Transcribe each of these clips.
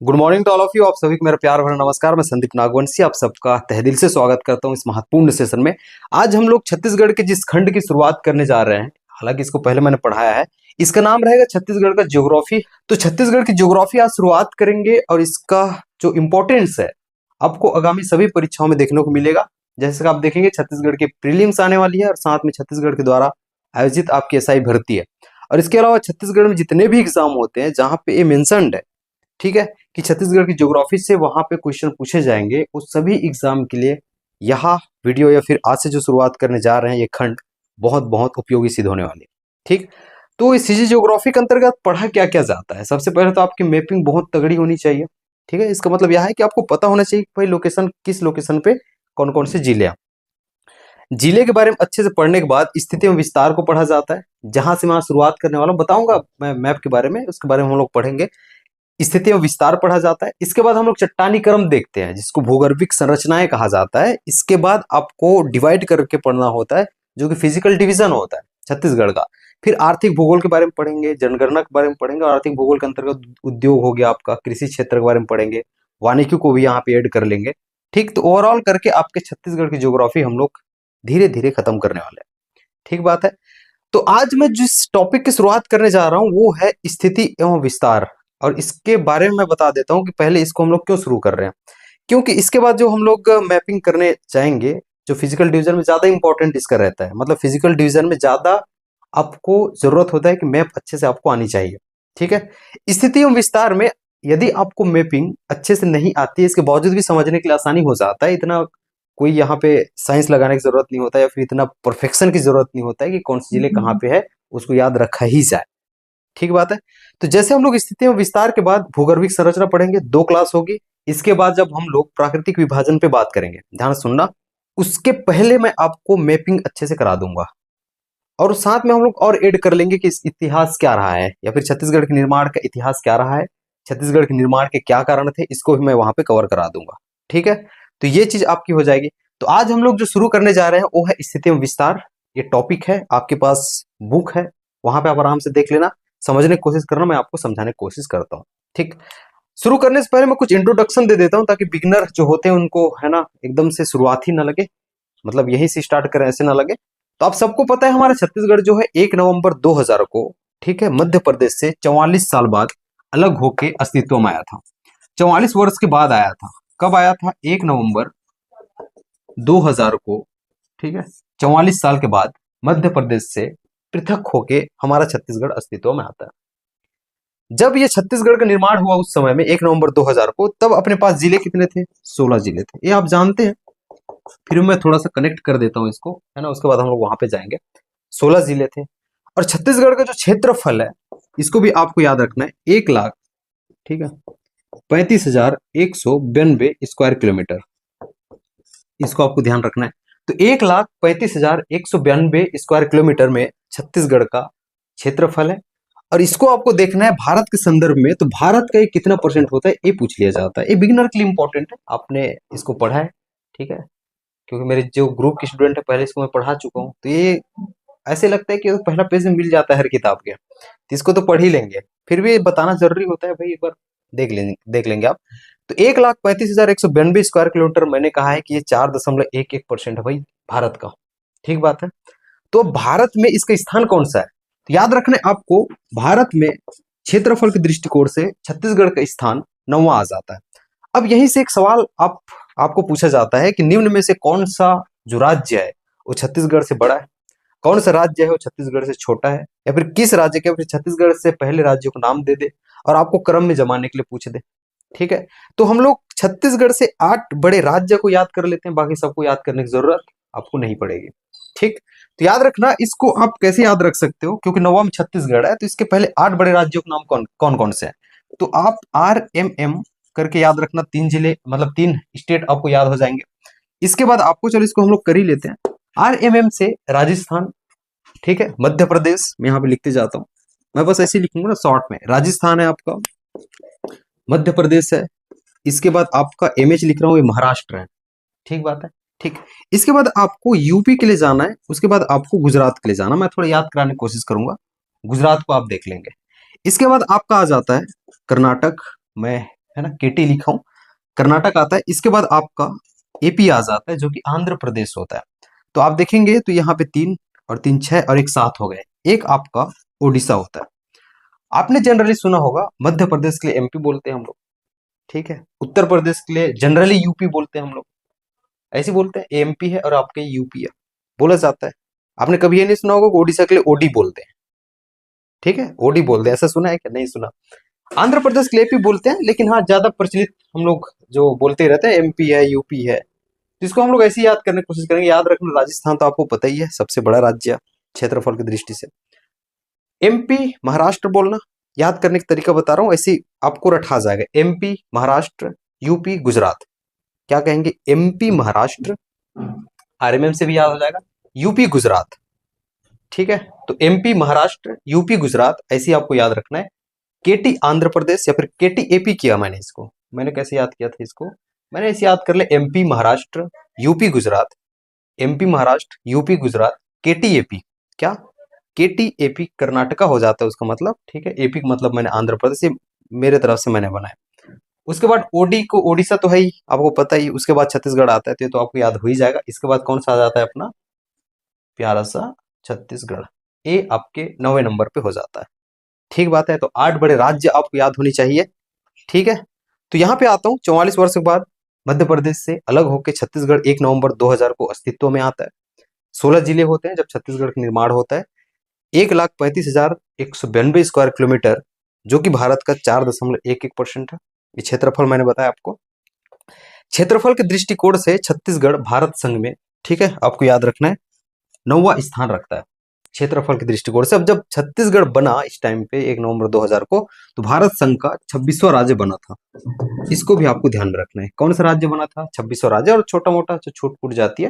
Good morning to all of you. आप सभी को मेरा प्यार भरा नमस्कार। मैं संदीप नागवंशी आप सबका तहे दिल से स्वागत करता हूं इस महत्वपूर्ण सेशन में। आज हम लोग छत्तीसगढ़ के जिस खंड की शुरुआत करने जा रहे हैं, हालांकि इसको पहले मैंने पढ़ाया है, इसका नाम रहेगा छत्तीसगढ़ का ज्योग्राफी। तो छत्तीसगढ़ की ज्योग्राफी आज शुरुआत करेंगे और इसका जो इम्पोर्टेंस है आपको आगामी सभी परीक्षाओं में देखने को मिलेगा। जैसे कि आप देखेंगे छत्तीसगढ़ की प्रीलिम्स आने वाली है और साथ में छत्तीसगढ़ के द्वारा आयोजित आपकी एसआई भर्ती है। और इसके अलावा छत्तीसगढ़ में जितने भी एग्जाम होते हैं जहाँ पे ये मेंशन्ड है, ठीक है, कि छत्तीसगढ़ की ज्योग्राफी से वहां पे क्वेश्चन पूछे जाएंगे, उस सभी एग्जाम के लिए यह वीडियो या फिर आज से जो शुरुआत करने जा रहे हैं ये खंड बहुत बहुत उपयोगी सिद्ध होने वाले। ठीक, तो इस सीजी ज्योग्राफी के अंतर्गत पढ़ा क्या क्या जाता है। सबसे पहले तो आपकी मैपिंग बहुत तगड़ी होनी चाहिए। ठीक है, इसका मतलब यह है कि आपको पता होना चाहिए कि भाई लोकेशन किस लोकेशन पे कौन कौन से जिले हैं। जिले के बारे में अच्छे से पढ़ने के बाद स्थिति एवं विस्तार को पढ़ा जाता है। जहां से मैं शुरुआत करने वाला हूं, बताऊंगा मैं मैप के बारे में, उसके बारे में हम लोग पढ़ेंगे। स्थिति और विस्तार पढ़ा जाता है। इसके बाद हम लोग चट्टानी क्रम देखते हैं जिसको भूगर्भिक संरचनाएं कहा जाता है। इसके बाद आपको डिवाइड करके पढ़ना होता है जो कि फिजिकल डिवीजन होता है छत्तीसगढ़ का। फिर आर्थिक भूगोल के बारे में पढ़ेंगे, जनगणना के बारे में पढ़ेंगे और आर्थिक भूगोल के अंतर्गत उद्योग हो गया आपका, कृषि क्षेत्र के बारे में पढ़ेंगे, वानिकी को भी यहाँ पे ऐड कर लेंगे। ठीक, तो ओवरऑल करके आपके छत्तीसगढ़ की ज्योग्राफी हम लोग धीरे धीरे खत्म करने वाले हैं। ठीक बात है। तो आज मैं जिस टॉपिक की शुरुआत करने जा रहा हूं वो है स्थिति एवं विस्तार। और इसके बारे में मैं बता देता हूं कि पहले इसको हम लोग क्यों शुरू कर रहे हैं, क्योंकि इसके बाद जो हम लोग मैपिंग करने जाएंगे, जो फिजिकल डिवीजन में ज्यादा इंपॉर्टेंट इसका रहता है, मतलब फिजिकल डिवीजन में ज्यादा आपको जरूरत होता है कि मैप अच्छे से आपको आनी चाहिए। ठीक है, स्थिति एवं विस्तार में यदि आपको मैपिंग अच्छे से नहीं आती है, इसके बावजूद भी समझने के लिए आसानी हो जाता है। इतना कोई यहाँ पे साइंस लगाने की जरूरत नहीं होता है या फिर इतना परफेक्शन की जरूरत नहीं होता है कि कौन से जिले कहाँ पे है उसको याद रखा ही जाए। ठीक बात है। तो जैसे हम लोग स्थिति एवं विस्तार के बाद भूगर्भिक संरचना पढ़ेंगे, 2 क्लास होगी। इसके बाद जब हम लोग प्राकृतिक विभाजन पे बात करेंगे, ध्यान सुनना, उसके पहले मैं आपको मैपिंग अच्छे से करा दूंगा और साथ में हम लोग और ऐड कर लेंगे कि इस इतिहास क्या रहा है या फिर छत्तीसगढ़ के निर्माण का इतिहास क्या रहा है, छत्तीसगढ़ के निर्माण के क्या कारण थे, इसको भी मैं वहां पे कवर करा दूंगा। ठीक है, तो ये चीज आपकी हो जाएगी। तो आज हम लोग जो शुरू करने जा रहे हैं वो है स्थिति एवं विस्तार। ये टॉपिक है, आपके पास बुक है, वहां पे आप आराम से देख लेना, समझने की कोशिश करना, मैं आपको समझाने की कोशिश करता हूँ। ठीक, शुरू करने से पहले मैं कुछ इंट्रोडक्शन दे देता हूँ ताकि बिगिनर जो होते हैं उनको, है ना, एकदम से शुरुआत ही ना लगे, मतलब यहीं से स्टार्ट करें ऐसे ना लगे। तो आप सबको पता है हमारा छत्तीसगढ़ जो है 1 नवंबर 2000 को, ठीक है, मध्य प्रदेश से 44 साल बाद अलग होके अस्तित्व में आया था। 44 वर्ष के बाद आया था। कब आया था? 1 नवंबर 2000 को, ठीक है, 44 साल के बाद मध्य प्रदेश से पृथक होके हमारा छत्तीसगढ़ अस्तित्व में आता है। जब ये छत्तीसगढ़ का निर्माण हुआ उस समय में 1 नवंबर 2000 को, तब अपने पास जिले कितने थे? 16 जिले थे, ये आप जानते हैं। फिर मैं थोड़ा सा कनेक्ट कर देता हूँ इसको, है ना, उसके बाद हम लोग वहां पे जाएंगे। 16 जिले थे और छत्तीसगढ़ का जो क्षेत्रफल है इसको भी आपको याद रखना है, 1 लाख, ठीक है, 35,192 स्क्वायर किलोमीटर, इसको आपको ध्यान रखना है। तो 1,35,192 स्क्वायर किलोमीटर में छत्तीसगढ़ का क्षेत्रफल है और इसको आपको देखना है भारत के संदर्भ में। तो भारत का ये कितना परसेंट होता है ये पूछ लिया जाता है। ये बिगिनर के लिए इंपॉर्टेंट है, आपने इसको पढ़ा है, ठीक है, क्योंकि मेरे जो ग्रुप के स्टूडेंट है पहले इसको मैं पढ़ा चुका हूँ। तो ये ऐसे लगता है कि पहला पेज में मिल जाता है हर किताब के, तो इसको तो पढ़ ही लेंगे, फिर भी बताना जरूरी होता है भाई, एक बार देख लेंगे आप। तो 1,35,192 स्क्वायर किलोमीटर मैंने कहा है कि ये 4.11% है भाई भारत का। ठीक बात है। तो भारत में इसका स्थान कौन सा है? तो याद रखना है आपको, भारत में क्षेत्रफल के दृष्टिकोण से छत्तीसगढ़ का स्थान 9वां आ जाता है। अब यहीं से एक सवाल आपको पूछा जाता है कि निम्न में से कौन सा जो राज्य है वो छत्तीसगढ़ से बड़ा है, कौन सा राज्य है वो छत्तीसगढ़ से छोटा है, या फिर किस राज्य के, फिर छत्तीसगढ़ से पहले राज्य को नाम दे दे और आपको क्रम में जमाने के लिए पूछ दे। ठीक है, तो हम लोग छत्तीसगढ़ से 8 बड़े राज्य को याद कर लेते हैं, बाकी सबको याद करने की जरूरत आपको नहीं पड़ेगी। ठीक, तो याद रखना इसको, आप कैसे याद रख सकते हो, क्योंकि 9वां में छत्तीसगढ़ है तो इसके पहले 8 बड़े राज्यों के नाम कौन कौन से हैं। तो आप RMM करके याद रखना, 3 जिले, मतलब 3 स्टेट आपको याद हो जाएंगे। इसके बाद आपको, चलो इसको हम लोग कर ही लेते हैं, RMM से राजस्थान, ठीक है, मध्य प्रदेश, मैं यहाँ पे लिखते जाता हूँ, मैं बस ऐसे लिखूंगा ना शॉर्ट में, राजस्थान है आपका, मध्य प्रदेश है, इसके बाद आपका MH लिख रहा हूँ, ये महाराष्ट्र है। ठीक बात है। ठीक, इसके बाद आपको यूपी के लिए जाना है, उसके बाद आपको गुजरात के लिए जाना, मैं थोड़ा याद कराने की कोशिश करूंगा, गुजरात को आप देख लेंगे। इसके बाद आपका आ जाता है कर्नाटक में, है ना, केटी लिखा हूं, कर्नाटक आता है, इसके बाद आपका एपी आ जाता है जो कि आंध्र प्रदेश होता है। तो आप देखेंगे तो यहाँ पे 3 और 3 6 और एक 7 हो गए, एक आपका ओडिशा होता है। आपने जनरली सुना होगा मध्य प्रदेश के लिए एमपी बोलते हैं हम लोग, ठीक है, उत्तर प्रदेश के लिए जनरली यूपी बोलते हैं हम लोग, ऐसे बोलते हैं, एमपी है और आपके यूपी है बोला जाता है। आपने कभी ये नहीं सुना होगा कि ओडिशा के लिए ओडी बोलते हैं, ठीक है, ओडी बोलते हैं, ऐसा सुना है क्या? नहीं सुना। आंध्र प्रदेश के लिए एपी बोलते हैं, लेकिन हाँ ज्यादा प्रचलित हम लोग जो बोलते रहते हैं एमपी है, यूपी है, जिसको हम लोग ऐसे ही याद करने की कोशिश करेंगे। याद रखना, राजस्थान तो आपको पता ही है सबसे बड़ा राज्य क्षेत्रफल की दृष्टि से। एमपी महाराष्ट्र बोलना, याद करने का तरीका बता रहा हूं, ऐसे आपको रटा जाएगा, एमपी महाराष्ट्र यूपी गुजरात। क्या कहेंगे? एमपी महाराष्ट्र, आरएमएम से भी याद हो जाएगा, यूपी गुजरात, ठीक है। तो एमपी महाराष्ट्र यूपी गुजरात ऐसे आपको याद रखना है। केटी आंध्र प्रदेश या फिर केटी एपी किया मैंने इसको, मैंने कैसे याद किया था इसको, मैंने ऐसे याद कर ले, MP Maharashtra UP Gujarat, MP Maharashtra UP Gujarat, KT AP, क्या केटी एपी कर्नाटका हो जाता है उसका मतलब, ठीक है। एपी का मतलब मैंने आंध्र प्रदेश, ये मेरे तरफ से मैंने बनाया। उसके बाद ओडी को ओडिशा तो है ही, आपको पता ही, उसके बाद छत्तीसगढ़ आता है, तो ये तो आपको याद हो ही जाएगा। इसके बाद कौन सा आ जाता है अपना प्यारा सा छत्तीसगढ़, ये आपके 9वें नंबर पे हो जाता है, ठीक बात है। तो 8 बड़े राज्य आपको याद होनी चाहिए, ठीक है। तो यहाँ पे आता हूँ, 44 वर्ष के बाद मध्य प्रदेश से अलग होकर छत्तीसगढ़ 1 नवंबर 2000 को अस्तित्व में आता है। 16 जिले होते हैं जब छत्तीसगढ़ का निर्माण होता है। 1,35,192 स्क्वायर किलोमीटर, जो कि भारत का 4.11% है। ये क्षेत्रफल मैंने बताया आपको। क्षेत्रफल के दृष्टिकोण से छत्तीसगढ़ भारत संघ में, ठीक है, आपको याद रखना है, 9वां स्थान रखता है क्षेत्रफल के दृष्टिकोण से। अब जब छत्तीसगढ़ बना इस टाइम पे 1 नवंबर 2000 को, तो भारत संघ का 26वां राज्य बना था। इसको भी आपको ध्यान में रखना है, कौन सा राज्य बना था, 26वां राज्य। और छोटा मोटा जो छूट फूट जाती है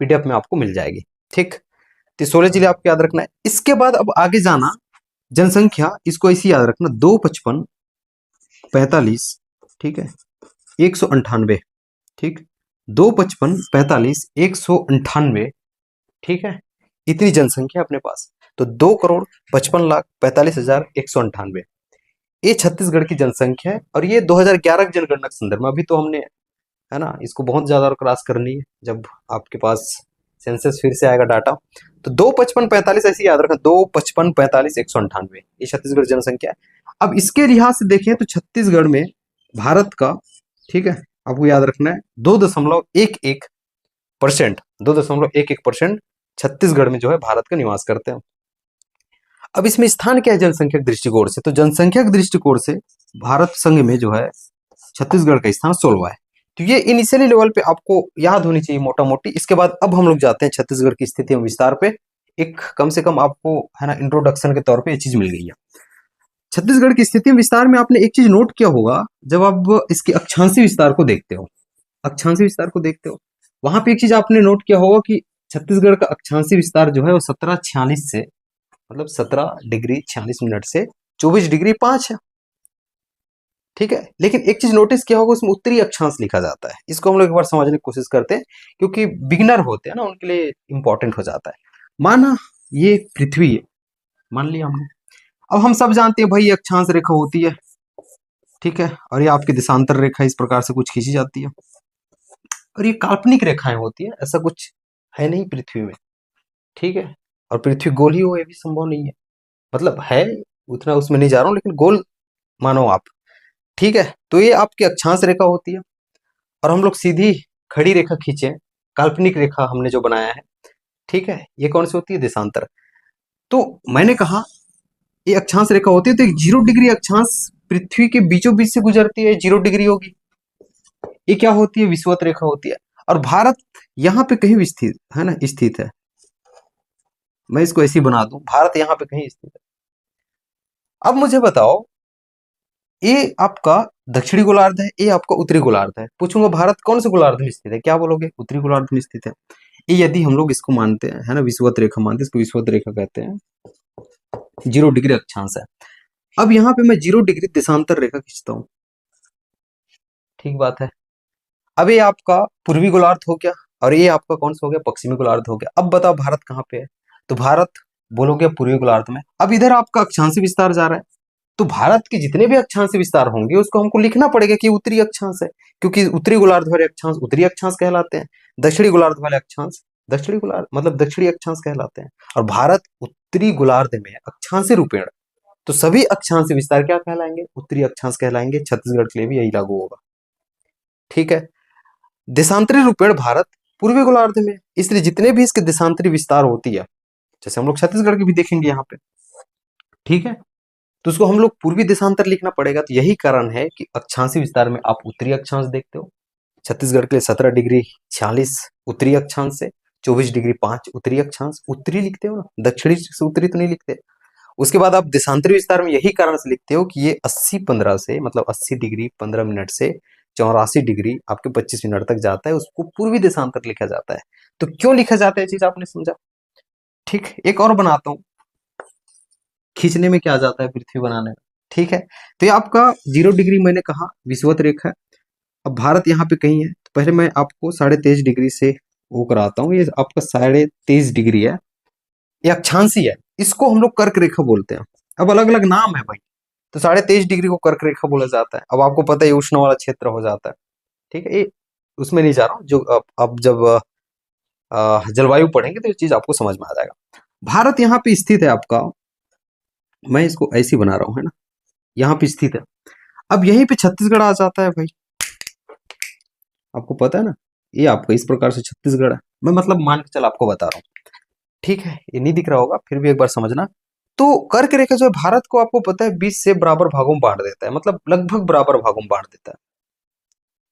पीडीएफ में आपको मिल जाएगी, ठीक। तो 16 जिले आपको याद रखना है। इसके बाद अब आगे जाना, जनसंख्या, इसको ऐसे याद रखना, 255 45, ठीक है, 198, ठीक, 255 45 198, ठीक है, इतनी जनसंख्या अपने पास। तो 2,55,45,198, ये छत्तीसगढ़ की जनसंख्या है। और ये 2011 की जनगणना के संदर्भ में, अभी तो हमने, है ना, इसको बहुत ज्यादा क्रॉस करनी है जब आपके पास सेंसस फिर से आएगा डाटा। तो 2,55,45 ऐसे याद रखना, 2,55,45,198, ये छत्तीसगढ़ जनसंख्या है। अब इसके लिहाज से देखें तो छत्तीसगढ़ में भारत का, ठीक है, आपको याद रखना है, 2.11%, 2.11% छत्तीसगढ़ में जो है भारत का निवास करते हैं। अब इसमें स्थान क्या है जनसंख्या के दृष्टिकोण से? तो जनसंख्या के दृष्टिकोण से भारत संघ में जो है छत्तीसगढ़ का स्थान 16वां है। तो ये इनिशियली लेवल पे आपको याद होनी चाहिए मोटा मोटी। इसके बाद अब हम लोग जाते हैं छत्तीसगढ़ की स्थिति एवं विस्तार पे। एक कम से कम आपको, है ना, इंट्रोडक्शन के तौर पे ये चीज मिल गई है। छत्तीसगढ़ की स्थिति विस्तार में आपने एक चीज नोट किया होगा, जब आप इसके अक्षांशीय विस्तार को देखते हो, अक्षांशीय विस्तार को देखते हो, वहां पे एक चीज आपने नोट किया होगा कि छत्तीसगढ़ का अक्षांशीय विस्तार जो है वो 1746 से, मतलब 17 डिग्री 46 मिनट से 24 डिग्री 5 है, ठीक है। लेकिन एक चीज नोटिस किया होगा, उसमें उत्तरी अक्षांश लिखा जाता है। इसको हम लोग एक बार समझने की कोशिश करते हैं, क्योंकि बिगिनर होते हैं ना, उनके लिए इंपॉर्टेंट हो जाता है। माना ये पृथ्वी है, मान लिया हमने। अब हम सब जानते हैं भाई ये अक्षांश रेखा होती है, ठीक है, और ये आपकी देशांतर रेखा इस प्रकार से कुछ खींची जाती है, और ये काल्पनिक रेखाएं होती है, ऐसा कुछ है नहीं पृथ्वी में, ठीक है। और पृथ्वी गोल ही हो ये भी संभव नहीं है, मतलब है, उतना उसमें नहीं जा रहा हूं, लेकिन गोल मानो आप, ठीक है। तो ये आपकी अक्षांश रेखा होती है, और हम लोग सीधी खड़ी रेखा खींचे, काल्पनिक रेखा हमने जो बनाया है, ठीक है, ये कौन सी होती है? देशांतर। तो मैंने कहा ये अक्षांश रेखा होती है, तो एक 0 डिग्री अक्षांश पृथ्वी के बीचों बीच से गुजरती है, 0 डिग्री होगी। ये क्या होती है? विषुवत रेखा होती है। और भारत यहाँ पे कहीं स्थित है ना, स्थित है, मैं इसको ऐसे ही बना दूं, भारत यहाँ पे कहीं स्थित है। अब मुझे बताओ, ये आपका दक्षिणी गोलार्ध है, ये आपका उत्तरी गोलार्ध है। पूछूंगा भारत कौन से गोलार्ध में स्थित है, क्या बोलोगे? उत्तरी गोलार्ध में स्थित है। ये यदि हम लोग इसको मानते हैं, है ना, विषुवत रेखा मानते हैं, इसको विषुवत रेखा कहते हैं, 0 डिग्री अक्षांश है। अब यहाँ पे मैं 0 डिग्री देशांतर रेखा खींचता हूँ, ठीक बात है। अब ये आपका पूर्वी गोलार्ध हो गया, और ये आपका कौन सा हो गया? पश्चिमी गोलार्ध हो गया। अब बताओ भारत कहाँ पे है? तो भारत बोलोगे पूर्वी गोलार्ध में। अब इधर आपका अक्षांशीय विस्तार जा रहा है, तो भारत के जितने भी अक्षांश विस्तार होंगे उसको हमको लिखना पड़ेगा कि उत्तरी अक्षांश है, क्योंकि उत्तरी गोलार्ध वाले अक्षांश उत्तरी अक्षांश कहलाते हैं, दक्षिणी गोलार्ध वाले अक्षांश दक्षिणी गोलार्ध मतलब दक्षिणी अक्षांश कहलाते हैं। और भारत उत्तरी गोलार्ध में अक्षांश रूपेण, तो सभी अक्षांश विस्तार क्या कहलाएंगे? उत्तरी अक्षांश कहलाएंगे। छत्तीसगढ़ के लिए भी यही लागू होगा, ठीक है। देशांतरी रूपेण भारत पूर्वी गोलार्ध में, इसलिए जितने भी इसके देशांतरी विस्तार होती है, जैसे हम लोग छत्तीसगढ़ की भी देखेंगे यहाँ पे, ठीक है, तो उसको हम लोग पूर्वी देशांतर लिखना पड़ेगा। तो यही कारण है कि अक्षांशी विस्तार में आप उत्तरी अक्षांश देखते हो। छत्तीसगढ़ के लिए 17 डिग्री 46 उत्तरी अक्षांश से, 24 डिग्री 5 उत्तरी अक्षांश, उत्तरी लिखते हो ना, दक्षिणी से उत्तरी तो नहीं लिखते। उसके बाद आप देशांतरी विस्तार में यही कारण से लिखते हो कि ये 80-15 से, मतलब 80 डिग्री 15 मिनट से 84 डिग्री आपके 25 मिनट तक जाता है, उसको पूर्वी देशांतर लिखा जाता है। तो क्यों लिखा जाता है चीज आपने समझा, ठीक। एक और बनाता हूं, खींचने में क्या जाता है पृथ्वी बनाने में, ठीक है। तो ये आपका 0 डिग्री मैंने कहा विषुवत रेखा है। अब भारत यहाँ पे कहीं है, तो पहले मैं आपको 23.5 डिग्री से वो कराता हूँ। ये आपका 23.5 डिग्री है, ये अक्षांशी है, इसको हम लोग कर्क रेखा बोलते हैं। अब अलग अलग नाम है भाई, तो 23.5 डिग्री को कर्क रेखा बोला जाता है। अब आपको पता है उष्ण वाला क्षेत्र हो जाता है, ठीक है। ये उसमें नहीं जा रहा हूँ, जो अब जब जलवायु पढ़ेंगे तो ये चीज आपको समझ में आ जाएगा। भारत यहाँ पे स्थित है आपका, मैं इसको ऐसे बना रहा हूँ, है ना, यहाँ पे स्थित है। अब यहीं पे छत्तीसगढ़ आ जाता है भाई, आपको पता है ना, ये आपका इस प्रकार से छत्तीसगढ़ है। मैं मतलब मान के चल आपको बता रहा हूँ, ठीक है। ये नहीं दिख रहा होगा, फिर भी एक बार समझना। तो कर्क रेखा जो है भारत को आपको पता है 20 से बराबर भागों में बांट देता है, मतलब लगभग बराबर भागों में बांट देता है,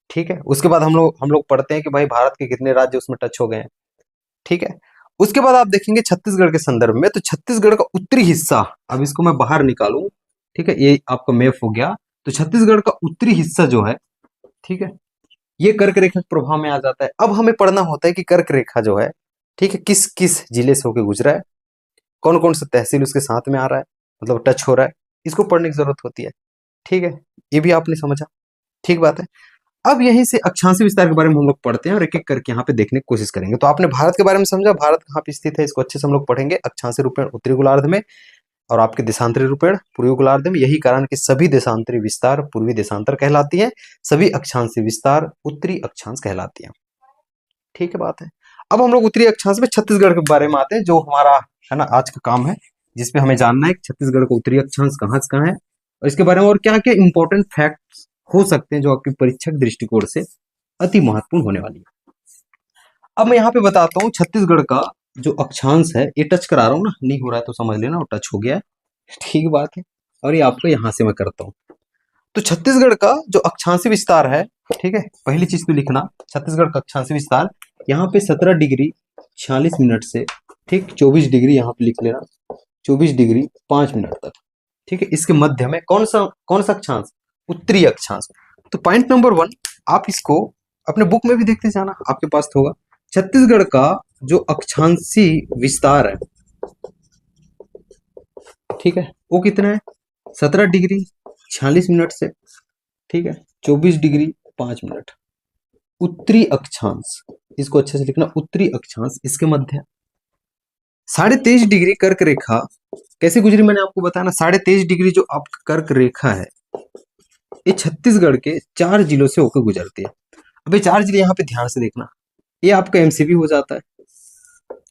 ठीक है। उसके बाद हम लोग पढ़ते हैं कि भाई भारत के कितने राज्य उसमें टच हो गए हैं, ठीक है। उसके बाद आप देखेंगे छत्तीसगढ़ के संदर्भ में, तो छत्तीसगढ़ का उत्तरी हिस्सा, अब इसको मैं बाहर निकालूं, ठीक है, ये आपका मैप हो गया। तो छत्तीसगढ़ का उत्तरी हिस्सा जो है, ठीक है, ये कर्क रेखा के प्रभाव में आ जाता है। अब हमें पढ़ना होता है कि कर्क रेखा जो है, ठीक है, किस किस जिले से होकर गुजरा है, कौन कौन सा तहसील उसके साथ में आ रहा है, मतलब टच हो रहा है, इसको पढ़ने की जरूरत होती है, ठीक है। ये भी आपने समझा, ठीक बात है। अब यहीं से अक्षांशी विस्तार के बारे में हम लोग पढ़ते हैं और एक एक करके यहाँ पे देखने की कोशिश करेंगे। तो आपने भारत के बारे में समझा, भारत कहाँ पे स्थित है, इसको अच्छे से हम लोग पढ़ेंगे। अक्षांशी रूपेण उत्तरी गोलार्ध में और आपके देशांतरी रूपेण पूर्वी गोलार्ध में। यही कारण कि सभी देशांतरी विस्तार पूर्वी देशांतर कहलाती है, सभी अक्षांशी विस्तार उत्तरी अक्षांश कहलाती है, ठीक है बात है। अब हम लोग उत्तरी अक्षांश में छत्तीसगढ़ के बारे में आते हैं, जो हमारा है ना आज का काम है, जिसपे हमें जानना है कि छत्तीसगढ़ का उत्तरी अक्षांश कहाँ से कहाँ है और इसके बारे में और क्या क्या इंपॉर्टेंट फैक्ट हो सकते हैं जो आपके परीक्षक दृष्टिकोण से अति महत्वपूर्ण होने वाली है। अब मैं यहाँ पे बताता हूँ छत्तीसगढ़ का जो अक्षांश है, ये टच करा रहा हूँ ना, नहीं हो रहा है तो समझ लेना, वो टच हो गया है, ठीक बात है। और ये आपको यहाँ से मैं करता हूँ। तो छत्तीसगढ़ का जो अक्षांशी विस्तार है, ठीक है, पहली चीज तो लिखना, छत्तीसगढ़ का अक्षांशी विस्तार यहाँ पे 17 डिग्री 46 मिनट से, ठीक, 24 डिग्री यहाँ पे लिख लेना, 24 डिग्री 5 मिनट तक, ठीक है। इसके मध्य में कौन सा अक्षांश? उत्तरी अक्षांश। तो पॉइंट नंबर 1, आप इसको अपने बुक में भी देखते जाना, आपके पास तो होगा। छत्तीसगढ़ का जो अक्षांशी विस्तार है, ठीक है, वो कितना है? 17 डिग्री 46 मिनट से, ठीक है, 24 डिग्री 5 मिनट। उत्तरी अक्षांश, इसको अच्छे से लिखना, उत्तरी अक्षांश, इसके मध्य 23.5 डिग्री कर्क रेखा कैसे गुजरी मैंने आपको बताया ना। 23.5 डिग्री जो आपका कर्क रेखा है, ये छत्तीसगढ़ के 4 जिलों से होकर गुजरती है। अब ये 4 जिले यहाँ पे ध्यान से देखना, ये आपका एमसीबी हो जाता है,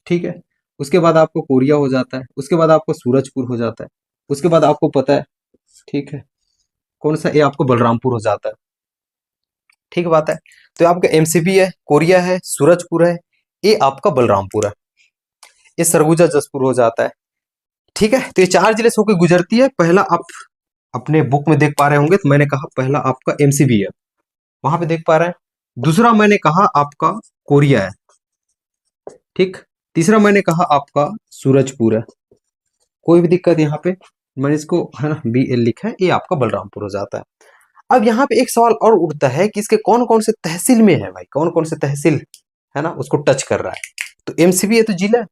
ठीक है। उसके बाद आपको कोरिया हो जाता है, उसके बाद आपको सूरजपुर हो जाता है, उसके बाद आपको पता है, ठीक है, कौन सा, ये आपको बलरामपुर हो जाता है, ठीक बात है। तो आपका एमसीबी है, कोरिया है, सूरजपुर है, ये आपका बलरामपुर है, ये सरगुजा जसपुर हो जाता है, ठीक है। तो ये 4 जिले से होकर गुजरती है। पहला आप अपने बुक में देख पा रहे होंगे, तो मैंने कहा पहला आपका एमसीबी है, वहां पे देख पा रहे हैं। दूसरा मैंने कहा आपका कोरिया है, ठीक। तीसरा मैंने कहा आपका सूरजपुर है, कोई भी दिक्कत यहाँ पे, मैंने इसको है ना BL लिखा है, ये आपका बलरामपुर हो जाता है। अब यहाँ पे एक सवाल और उठता है कि इसके कौन कौन से तहसील में है भाई, कौन कौन से तहसील है ना उसको टच कर रहा है। तो एमसीबी है तो जिला है,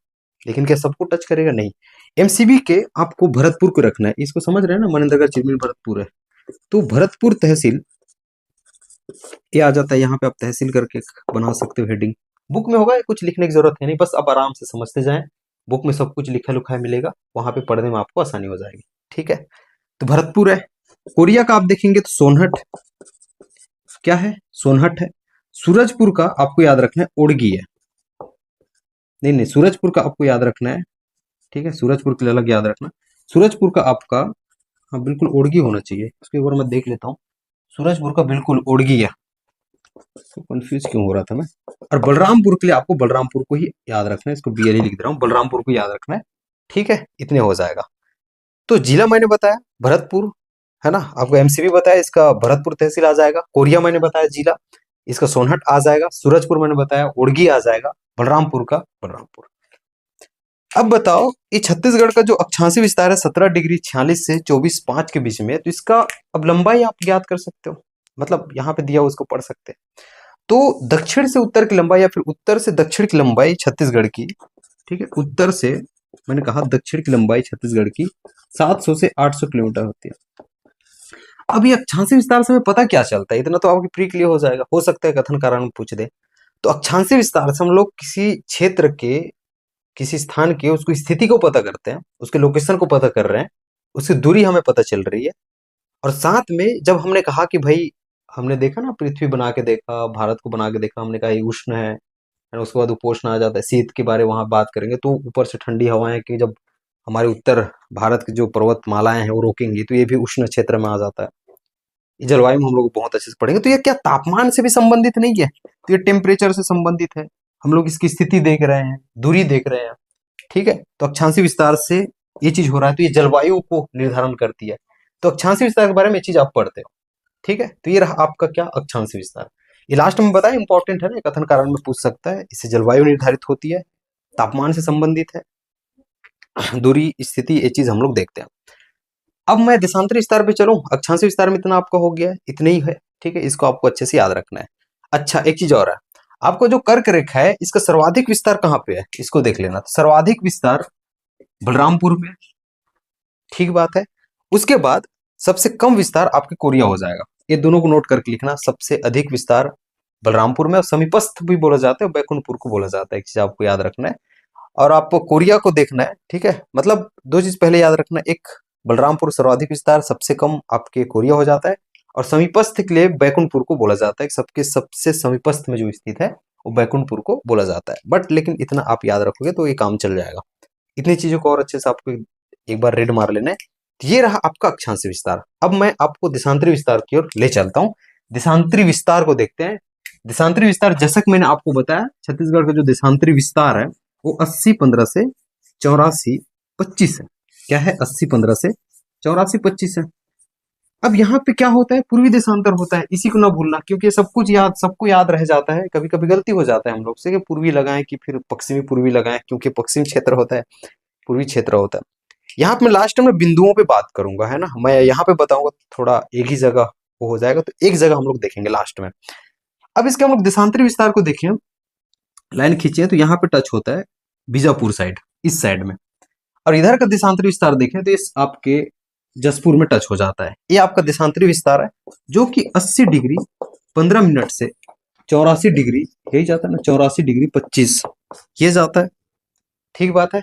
लेकिन क्या सबको टच करेगा? नहीं। एमसीबी के आपको भरतपुर को रखना है, इसको समझ रहे हैं ना, मनेन्द्रगढ़ चिरमिर भरतपुर है, तो भरतपुर तहसील ये आ जाता है। यहाँ पे आप तहसील करके बना सकते हो हेडिंग, बुक में होगा, कुछ लिखने की जरूरत है नहीं, बस आप आराम से समझते जाएं, बुक में सब कुछ लिखा लुखा मिलेगा, वहां पे पढ़ने में आपको आसानी हो जाएगी, ठीक है। तो भरतपुर है। कोरिया का आप देखेंगे तो सोनहट, क्या है, सोनहट है। सूरजपुर का आपको याद रखना है ओड़गी है। नहीं नहीं, सूरजपुर का आपको याद रखना है, ठीक है, सूरजपुर के लिए अलग याद रखना। सूरजपुर का आपका, हाँ बिल्कुल ओड़गी होना चाहिए, इसके ऊपर मैं देख लेता हूँ। सूरजपुर का बिल्कुल ओड़गी है, तो कंफ्यूज क्यों हो रहा था मैं। और बलरामपुर के लिए आपको बलरामपुर को ही याद रखना है, इसको बीएलई लिख दे रहा हूँ, बलरामपुर को याद रखना है, ठीक है, इतने हो जाएगा। तो जिला मैंने बताया भरतपुर, है ना, आपको एमसीबी बताया, इसका भरतपुर तहसील आ जाएगा। कोरिया मैंने बताया जिला, इसका सोनहट आ जाएगा। सूरजपुर मैंने बताया ओड़गी आ जाएगा। बलरामपुर का बलरामपुर। अब बताओ, ये छत्तीसगढ़ का जो अक्षांशीय विस्तार है 17 डिग्री 46 से 24.5 के बीच में है, तो इसका अब लंबाई आप ज्ञात कर सकते हो, मतलब यहाँ पे दिया उसको पढ़ सकते हैं। तो दक्षिण से उत्तर की लंबाई या फिर उत्तर से दक्षिण की लंबाई छत्तीसगढ़ की, ठीक है, उत्तर से मैंने कहा दक्षिण की लंबाई छत्तीसगढ़ की 700 से 800 किलोमीटर होती है। अब ये अक्षांशीय विस्तार से हमें पता क्या चलता है, इतना तो आपकी प्री क्लियर हो जाएगा, हो सकता है कथन कारण में पूछ दे। तो अक्षांशीय विस्तार से हम लोग किसी क्षेत्र के, किसी स्थान के, उसको स्थिति को पता करते हैं, उसके लोकेशन को पता कर रहे हैं, उसकी दूरी हमें पता चल रही है। और साथ में जब हमने कहा कि भाई, हमने देखा ना, पृथ्वी बना के देखा, भारत को बना के देखा, हमने कहा ये उष्ण है, और उसके बाद उपोष्ण आ जाता है, शीत के बारे में वहां बात करेंगे, तो ऊपर से ठंडी हवाएं कि जब हमारे उत्तर भारत की जो पर्वतमालाएं हैं वो रोकेंगी, तो ये भी उष्ण क्षेत्र में आ जाता है। ये जलवायु में हम लोग बहुत अच्छे से पढ़ेंगे। तो ये क्या तापमान से भी संबंधित नहीं है, तो ये टेम्परेचर से संबंधित है। हम लोग इसकी स्थिति देख रहे हैं, दूरी देख रहे हैं, ठीक है। तो अक्षांशीय विस्तार से ये चीज हो रहा है, तो ये जलवायु को निर्धारण करती है। तो अक्षांशीय विस्तार के बारे में ये चीज आप पढ़ते हो, ठीक है। तो ये रहा आपका क्या, अक्षांशीय विस्तार। ये लास्ट में बताया, इंपॉर्टेंट है ना, कथन कारण में पूछ सकता है। इससे जलवायु निर्धारित होती है, तापमान से संबंधित है, दूरी, स्थिति, ये चीज हम लोग देखते हैं। अब मैं देशांतरी विस्तार पे चलूं। अक्षांशीय विस्तार में इतना आपका हो गया है, इतने ही है, ठीक है, इसको आपको अच्छे से याद रखना है। अच्छा, एक चीज और है, आपको जो कर्क रेखा है इसका सर्वाधिक विस्तार कहाँ पे है, इसको देख लेना। तो सर्वाधिक विस्तार बलरामपुर में, ठीक बात है। उसके बाद सबसे कम विस्तार आपके कोरिया हो जाएगा। ये दोनों को नोट करके लिखना, सबसे अधिक विस्तार बलरामपुर में, और समीपस्थ भी बोला जाता है, बैकुंठपुर को बोला जाता है, एक चीज आपको याद रखना है। और आपको कोरिया को देखना है, ठीक है, मतलब दो चीज पहले याद रखना, एक बलरामपुर सर्वाधिक विस्तार, सबसे कम आपके कोरिया हो जाता है, और समीपस्थ के लिए बैकुंठपुर को बोला जाता है, सबके सबसे समीपस्थ में जो स्थित है वो बैकुंठपुर को बोला जाता है। बट लेकिन इतना आप याद रखोगे तो ये काम चल जाएगा। इतनी चीजों को और अच्छे से आपको एक बार रेड मार लेना है। तो ये रहा आपका अक्षांशीय विस्तार। अब मैं आपको देशांतरी विस्तार की ओर ले चलता हूँ। देशांतरी विस्तार को देखते हैं। देशांतरी विस्तार, जैसा कि मैंने आपको बताया, छत्तीसगढ़ का जो देशांतरी विस्तार है वो 80-15 से 84-25 है। क्या है, 80-15 से 84-25 है। अब यहाँ पे क्या होता है, पूर्वी देशांतर होता है, इसी को ना भूलना, क्योंकि सब कुछ याद, सबको याद रह जाता है। कभी कभी गलती हो जाता है हम लोग से कि पूर्वी लगाएं कि फिर पश्चिमी पूर्वी लगाएं, क्योंकि पश्चिम क्षेत्र होता है, पूर्वी क्षेत्र होता है। यहाँ पे मैं लास्ट में बिंदुओं पे बात करूंगा, है ना, मैं यहाँ पे बताऊंगा, थोड़ा एक ही जगह वो हो जाएगा, तो एक जगह हम लोग देखेंगे लास्ट में। अब इसके हम लोग देशांतरी विस्तार को देखें, लाइन खींचे तो यहाँ पे टच होता है बीजापुर साइड, इस साइड में। और इधर का देशांतरी विस्तार देखें तो इस आपके जसपुर में टच हो जाता है। ये आपका देशांतरी विस्तार है, जो कि 80 डिग्री 15 मिनट से 84 डिग्री, यही जाता है ना, 84 डिग्री 25 ये जाता है, ठीक बात है।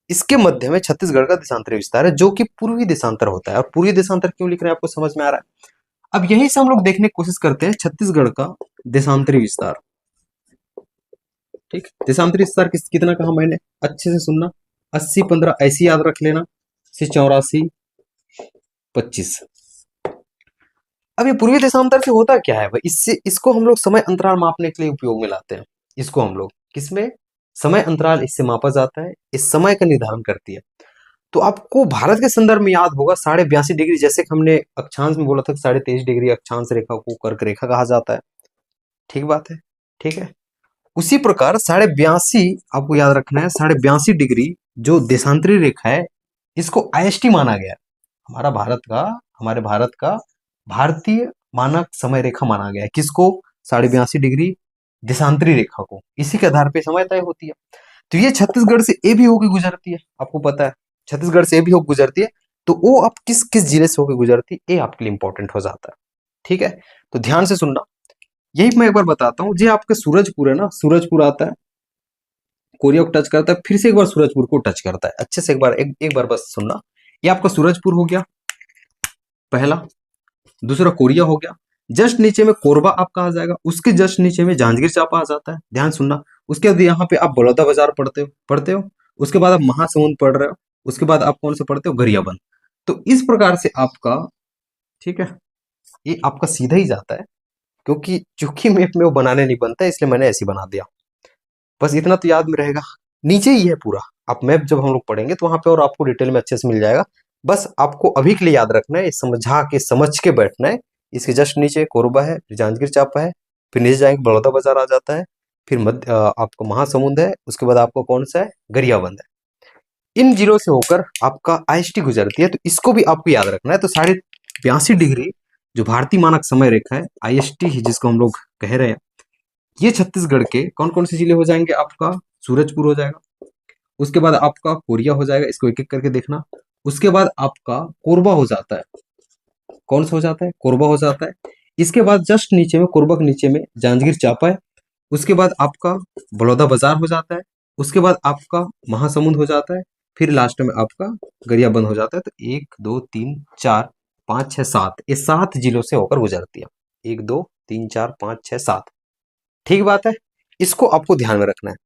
इसके मध्य में छत्तीसगढ़ का देशांतरी विस्तार है, जो कि पूर्वी देशांतर होता है। और पूर्वी देशांतर क्यों लिख रहे हैं, आपको समझ में आ रहा है। अब यहीं से हम लोग देखने की कोशिश करते हैं छत्तीसगढ़ का देशांतरी विस्तार, ठीक। देशांतरी विस्तार कितना कहा मैंने, अच्छे से सुनना, 80-15 ऐसी याद रख लेना, से 84-25। अब ये पूर्वी देशांतर से होता क्या है भाई, इससे, इसको हम लोग समय अंतराल मापने के लिए उपयोग में लाते हैं। इसको हम लोग किसमें, समय अंतराल इससे मापा जाता है, इस समय का निर्धारण करती है। तो आपको भारत के संदर्भ में याद होगा 82.5 डिग्री, जैसे कि हमने अक्षांश में बोला था 23.5 डिग्री अक्षांश रेखा को कर्क रेखा कहा जाता है, ठीक बात है, ठीक है। उसी प्रकार 82.5 आपको याद रखना है, 82.5 डिग्री जो देशांतरी रेखा है, इसको आईएसटी माना गया। हमारे भारत का भारतीय मानक समय रेखा माना गया है, किसको, 82.5 डिग्री देशांतरी रेखा को, इसी के आधार पर समय तय होती है। तो ये छत्तीसगढ़ से ए भी होकर गुजरती है, आपको पता है, छत्तीसगढ़ से ए भी होकर गुजरती है। तो वो आप किस किस जिले से होकर गुजरती है, ये आपके लिए इंपॉर्टेंट हो जाता है, ठीक है। तो ध्यान से सुनना, यही मैं एक बार बताता हूँ। जो आपका सूरजपुर है ना, सूरजपुर आता है, कोरिया को टच करता है, फिर से एक बार सूरजपुर को टच करता है। अच्छे से एक बार बस सुनना, ये आपका सूरजपुर हो गया, पहला। दूसरा कोरिया हो गया, जस्ट नीचे में कोरबा आपका आ जाएगा, उसके जस्ट नीचे में जांजगीर चांपा आ जाता है, ध्यान सुनना। उसके बाद यहाँ पे आप बड़ौदा बाजार पढ़ते हो। उसके बाद आप महासमुंद पढ़ रहे हो। उसके बाद आप कौन से पढ़ते हो, गरियाबंद। तो इस प्रकार से आपका, ठीक है, ये आपका सीधा ही जाता है, क्योंकि चूंकि मैप में वो बनाने नहीं बनता है, इसलिए मैंने ऐसे बना दिया। बस इतना तो याद में रहेगा, नीचे ही है पूरा। आप मैप जब हम लोग पढ़ेंगे तो वहां पे और आपको डिटेल में अच्छे से मिल जाएगा। बस आपको अभी के लिए याद रखना है, समझ के बैठना है। इसके जस्ट नीचे कोरबा है, फिर जांजगीर चांपा है, फिर नीचे जाएंगे बड़ौदा बाजार आ जाता है, फिर आपको महासमुंद है, उसके बाद आपको कौन सा है, गरियाबंद है। इन जिलों से होकर आपका आईएसटी गुजरती है, तो इसको भी आपको याद रखना है। तो 82.5 डिग्री जो भारतीय मानक समय रेखा है, आईएसटी जिसको हम लोग कह रहे हैं, ये छत्तीसगढ़ के कौन कौन से जिले हो जाएंगे, आपका सूरजपुर हो जाएगा, उसके बाद आपका कोरिया हो जाएगा, इसको एक एक करके देखना। उसके बाद आपका कोरबा हो जाता है, कौन सा हो जाता है, कोरबा हो जाता है। इसके बाद जस्ट नीचे में, कोरबा के नीचे में जांजगीर चांपा है। उसके बाद आपका बड़ौदा बाजार हो जाता है। उसके बाद आपका महासमुंद हो जाता है। फिर लास्ट में आपका गरियाबंद हो जाता है। तो 1 2 3 4 5 6 7, ये 7 जिलों से होकर गुजरती है। 1 2 3 4 5 6 7, ठीक बात है। इसको आपको ध्यान में रखना है।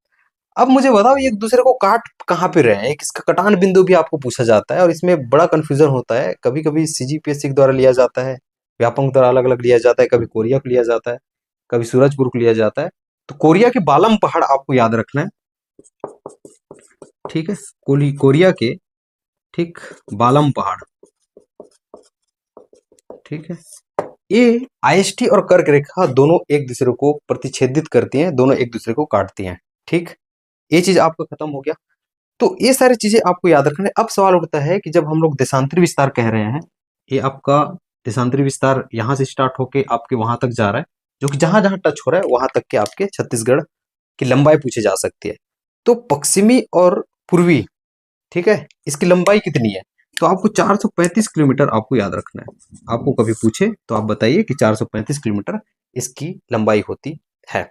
अब मुझे बताओ, ये एक दूसरे को काट कहाँ पे रहे हैं, एक इसका कटान बिंदु भी आपको पूछा जाता है, और इसमें बड़ा कंफ्यूजन होता है। कभी कभी सीजीपीएससी के द्वारा लिया जाता है, व्यापक द्वारा अलग अलग लिया जाता है, कभी कोरिया को लिया जाता है, कभी सूरजपुर को लिया जाता है। तो कोरिया के बालम पहाड़ आपको याद रखना है, ठीक है, कोरिया के, ठीक, बालम पहाड़, ठीक है। ये आईएसटी और कर्क रेखा दोनों एक दूसरे को प्रतिच्छेदित करती हैं, दोनों एक दूसरे को काटती हैं, ठीक। ये चीज आपका खत्म हो गया। तो ये सारी चीजें आपको याद रखना है। अब सवाल उठता है कि जब हम लोग देशांतरी विस्तार कह रहे हैं, ये आपका देशांतरी विस्तार यहाँ से स्टार्ट होके आपके वहां तक जा रहा है, जो कि जहां जहां टच हो रहा है वहां तक के आपके छत्तीसगढ़ की लंबाई पूछी जा सकती है। तो पश्चिमी और पूर्वी, ठीक है, इसकी लंबाई कितनी है, तो आपको 435 किलोमीटर आपको याद रखना है। आपको कभी पूछे तो आप बताइए कि 435 किलोमीटर इसकी लंबाई होती है।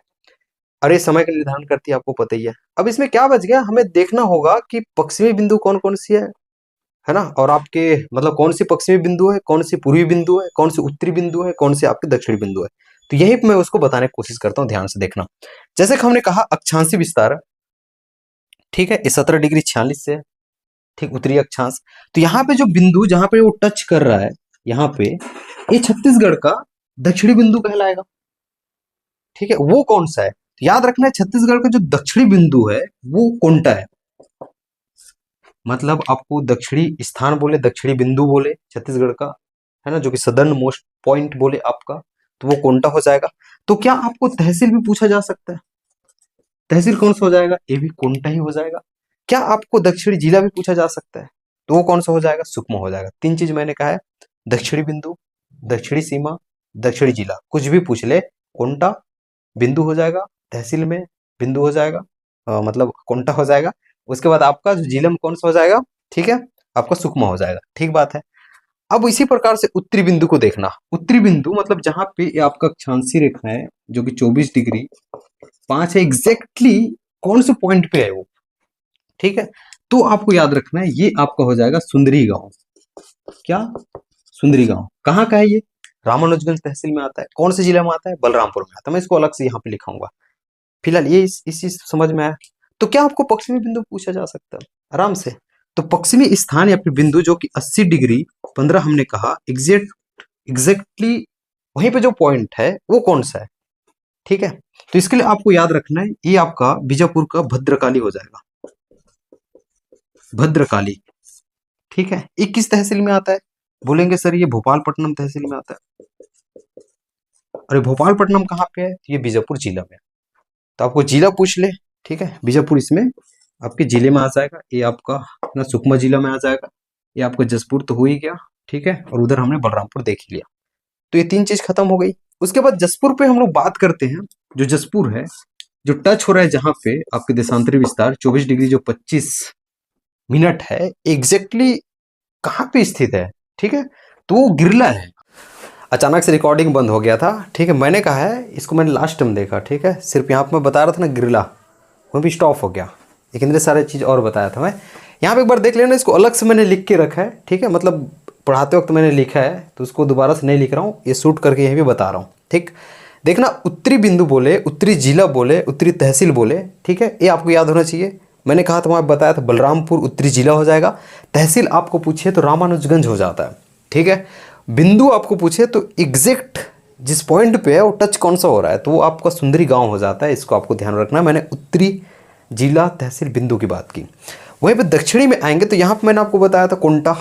और ये समय का निर्धारण करती है, आपको पता ही है। अब इसमें क्या बच गया, हमें देखना होगा कि पश्चिमी बिंदु कौन कौन सी है ना, और आपके मतलब कौन सी पश्चिमी बिंदु है, कौन सी पूर्वी बिंदु है, कौन सी उत्तरी बिंदु है, कौन सी आपकी दक्षिणी बिंदु है। तो यही मैं उसको बताने की कोशिश करता हूँ, ध्यान से देखना। जैसे कि हमने कहा अक्षांशी विस्तार, ठीक है, ये 17 डिग्री 46 से, ठीक, उत्तरी अक्षांश। तो यहाँ पे जो बिंदु जहां पे वो टच कर रहा है, यहाँ पे ये छत्तीसगढ़ का दक्षिणी बिंदु कहलाएगा, ठीक है। वो कौन सा है, तो याद रखना है, छत्तीसगढ़ का जो दक्षिणी बिंदु है वो कोंटा है। मतलब आपको दक्षिणी स्थान बोले, दक्षिणी बिंदु बोले छत्तीसगढ़ का, है ना, जो कि सदर्न मोस्ट पॉइंट बोले आपका, तो वो कोंटा हो जाएगा। तो क्या आपको तहसील भी पूछा जा सकता है, तहसील कौन सा हो जाएगा, ये भी कोंटा ही हो जाएगा। क्या आपको दक्षिणी जिला भी पूछा जा सकता है, तो वो कौन सा हो जाएगा, सुकमा हो जाएगा। 3 चीज मैंने कहा है, दक्षिणी बिंदु, दक्षिणी सीमा, दक्षिणी जिला, कुछ भी पूछ ले, कोंटा बिंदु हो जाएगा, तहसील में बिंदु हो जाएगा, मतलब कोंटा हो जाएगा। उसके बाद आपका जो जिला में कौन सा हो जाएगा, ठीक है, आपका सुकमा हो जाएगा, ठीक बात है। अब इसी प्रकार से उत्तरी बिंदु को देखना। उत्तरी बिंदु मतलब जहां पे ये आपका अक्षांशी रेखा है, जो कि 24 डिग्री 5 है, एग्जैक्टली कौन से पॉइंट पे है वो, ठीक है। तो आपको याद रखना है, ये आपका हो जाएगा सुंदरी गांव। क्या, सुंदरी गांव कहाँ का है ये, रामानुजगंज तहसील में आता है। कौन से जिले में आता है, बलरामपुर में आता है। मैं इसको अलग से यहाँ पे लिखाऊंगा। फिलहाल ये इस चीज समझ में आया। तो क्या आपको पश्चिमी बिंदु पूछा जा सकता है आराम से। तो पश्चिमी स्थान या फिर बिंदु जो कि 80 डिग्री 15 हमने कहा, एग्जैक्टली वहीं पे जो पॉइंट है वो कौन सा है, ठीक है। तो इसके लिए आपको याद रखना है, ये आपका बीजापुर का भद्रकाली हो जाएगा, भद्रकाली, ठीक है। ये किस तहसील में आता है, बोलेंगे सर ये भोपालपट्टनम तहसील में आता है। अरे भोपालपट्टनम कहाँ पे है, तो ये बीजापुर जिला में। तो आपको जिला पूछ ले, ठीक है, बीजापुर इसमें आपके जिले में आ जाएगा। ये आपका अपना सुकमा जिला में आ जाएगा। ये आपका जसपुर तो हो ही गया, ठीक है, और उधर हमने बलरामपुर देख लिया। तो ये 3 चीज खत्म हो गई। उसके बाद जसपुर पे हम लोग बात करते हैं। जो जसपुर है, जो टच हो रहा है जहां पे आपके देशांतरी विस्तार 24 डिग्री जो 25 मिनट है, एग्जैक्टली कहाँ पे स्थित है, ठीक है, तो वो गिरला है। अचानक से रिकॉर्डिंग बंद हो गया था, ठीक है, मैंने कहा है इसको, मैंने लास्ट टाइम देखा, ठीक है, सिर्फ यहाँ पे मैं बता रहा था ना गिरला, वो भी स्टॉप हो गया, लेकिन इतने सारे चीज़ और बताया था मैं। यहाँ पे एक बार देख लेना, इसको अलग से मैंने लिख के रखा है, ठीक है, मतलब पढ़ाते वक्त मैंने लिखा है तो उसको दोबारा से नहीं लिख रहा हूँ, ये शूट करके यहीं भी बता रहा हूँ। ठीक, देखना उत्तरी बिंदु बोले, उत्तरी जिला बोले, उत्तरी तहसील बोले, ठीक है, ये आपको याद होना चाहिए। मैंने कहा था, वहाँ बताया था बलरामपुर उत्तरी जिला हो जाएगा। तहसील आपको पूछे तो रामानुजगंज हो जाता है। ठीक है, बिंदु आपको पूछे तो एग्जैक्ट जिस पॉइंट पे है वो टच कौन सा हो रहा है तो वो आपका सुंदरी गांव हो जाता है। इसको आपको ध्यान रखना। मैंने उत्तरी जिला तहसील बिंदु की बात की। वहीं पे दक्षिणी में आएंगे तो यहाँ पे मैंने आपको बताया था कोंटा।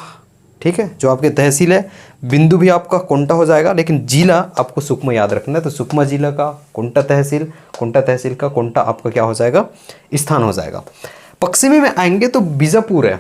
ठीक है, जो आपके तहसील है, बिंदु भी आपका कोंटा हो जाएगा, लेकिन जिला आपको सुकमा याद रखना है। तो सुकमा जिला का कोंटा तहसील का कोंटा आपका क्या हो जाएगा, स्थान हो जाएगा। पश्चिमी में आएंगे तो बीजापुर है।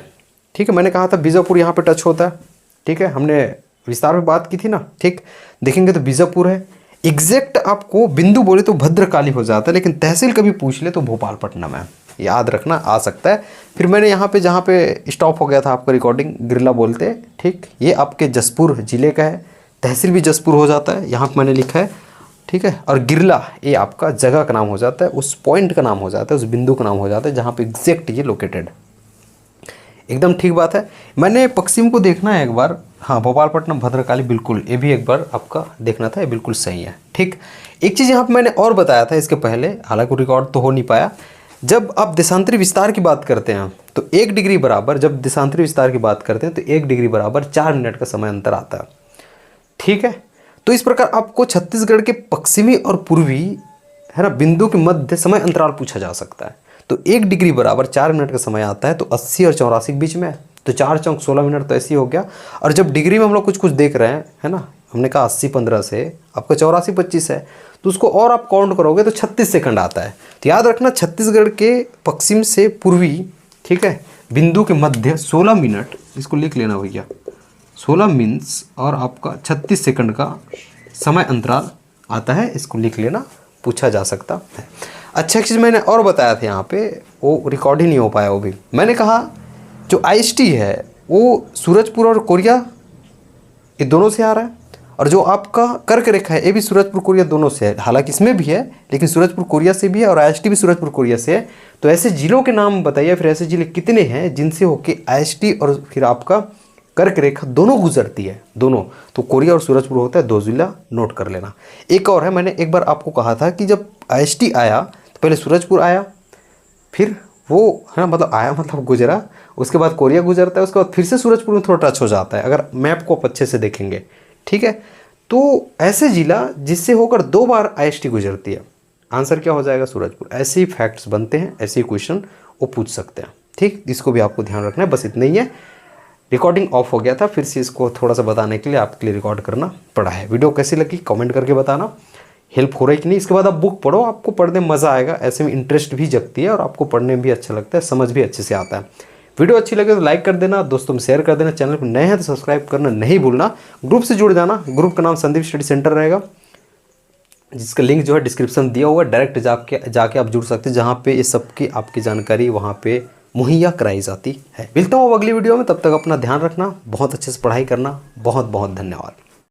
ठीक है, मैंने कहा था बीजापुर यहाँ पे टच होता है। ठीक है, हमने विस्तार में बात की थी ना। ठीक, देखेंगे तो बीजापुर है। एग्जैक्ट आपको बिंदु बोले तो भद्रकाली हो जाता है, लेकिन तहसील कभी पूछ ले तो भोपालपट्टनम है, याद रखना, आ सकता है। फिर मैंने यहाँ पे जहाँ पे स्टॉप हो गया था आपका रिकॉर्डिंग, गिरला बोलते हैं। ठीक, ये आपके जसपुर जिले का है, तहसील भी जसपुर हो जाता है, यहाँ पे मैंने लिखा है। ठीक है, और गिरला ये आपका जगह का नाम हो जाता है, उस पॉइंट का नाम हो जाता है, उस बिंदु का नाम हो जाता है जहाँ पे एग्जैक्ट ये लोकेटेड। एकदम ठीक बात है। मैंने पश्चिम को देखना है एक बार। हाँ, भोपालपट्टनम भद्रकाली, बिल्कुल, ये भी एक बार आपका देखना था, ये बिल्कुल सही है। ठीक, एक चीज़ यहाँ पे मैंने और बताया था इसके पहले, हालांकि रिकॉर्ड तो हो नहीं पाया। जब आप देशांतरी विस्तार की बात करते हैं तो 1 डिग्री बराबर, जब देशांतरी विस्तार की बात करते हैं तो 1 डिग्री बराबर 4 मिनट का समय अंतर आता है। ठीक है, तो इस प्रकार आपको छत्तीसगढ़ के पश्चिमी और पूर्वी, है ना, बिंदु के मध्य समय अंतराल पूछा जा सकता है। तो 1 डिग्री बराबर 4 मिनट का समय आता है, तो 80 और 84 के बीच में है, तो 4 चौक 16 मिनट तो ऐसे ही हो गया। और जब डिग्री में हम लोग कुछ कुछ देख रहे हैं, है ना, हमने कहा 80 15 से आपका 84 25 है, तो उसको और आप काउंट करोगे तो 36 सेकंड आता है। तो याद रखना, छत्तीसगढ़ के पश्चिम से पूर्वी, ठीक है, बिंदु के मध्य 16 मिनट, इसको लिख लेना भैया, 16 मिनट्स और आपका 36 सेकंड का समय अंतराल आता है, इसको लिख लेना, पूछा जा सकता है। अच्छा, एक चीज़ मैंने और बताया था यहाँ पे, वो रिकॉर्ड ही नहीं हो पाया। वो भी मैंने कहा जो IST है वो सूरजपुर और कोरिया ये दोनों से आ रहा है, और जो आपका कर्क रेखा है ये भी सूरजपुर कोरिया दोनों से है। हालांकि इसमें भी है, लेकिन सूरजपुर कोरिया से भी है और IST भी सूरजपुर कोरिया से है। तो ऐसे जिलों के नाम बताइए, फिर ऐसे जिले कितने हैं जिनसे होके IST और फिर आपका कर्क रेखा दोनों गुजरती है, दोनों। तो कोरिया और सूरजपुर होता है, 2 जिला नोट कर लेना। एक और है, मैंने एक बार आपको कहा था कि जब IST आया तो पहले सूरजपुर आया, फिर वो, है ना, मतलब आया मतलब गुजरा, उसके बाद कोरिया गुजरता है, उसके बाद फिर से सूरजपुर में थोड़ा टच हो जाता है, अगर मैप को आप अच्छे से देखेंगे। ठीक है, तो ऐसे जिला जिससे होकर 2 बार IST गुजरती है, आंसर क्या हो जाएगा, सूरजपुर। ऐसे ही फैक्ट्स बनते हैं, ऐसे ही क्वेश्चन वो पूछ सकते हैं। ठीक, इसको भी आपको ध्यान रखना है। बस इतना ही है। रिकॉर्डिंग ऑफ हो गया था, फिर से इसको थोड़ा सा बताने के लिए आपके लिए रिकॉर्ड करना पड़ा है। वीडियो कैसी लगी कमेंट करके बताना, हेल्प हो रही कि नहीं। इसके बाद आप बुक पढ़ो, आपको पढ़ने में मज़ा आएगा, ऐसे में इंटरेस्ट भी जगती है और आपको पढ़ने में भी अच्छा लगता है, समझ भी अच्छे से आता है। वीडियो अच्छी लगे तो लाइक कर देना, दोस्तों में शेयर कर देना, चैनल पर नए हैं तो सब्सक्राइब करना नहीं भूलना। ग्रुप से जुड़ जाना, ग्रुप का नाम संदीप स्टडी सेंटर रहेगा, जिसका लिंक जो है डिस्क्रिप्शन दिया हुआ है, डायरेक्ट जाके आप जुड़ सकते हैं, जहाँ पे ये सबकी आपकी जानकारी वहाँ पे मुहैया कराई जाती है। मिलता हूँ अगली वीडियो में, तब तक अपना ध्यान रखना, बहुत अच्छे से पढ़ाई करना। बहुत बहुत धन्यवाद।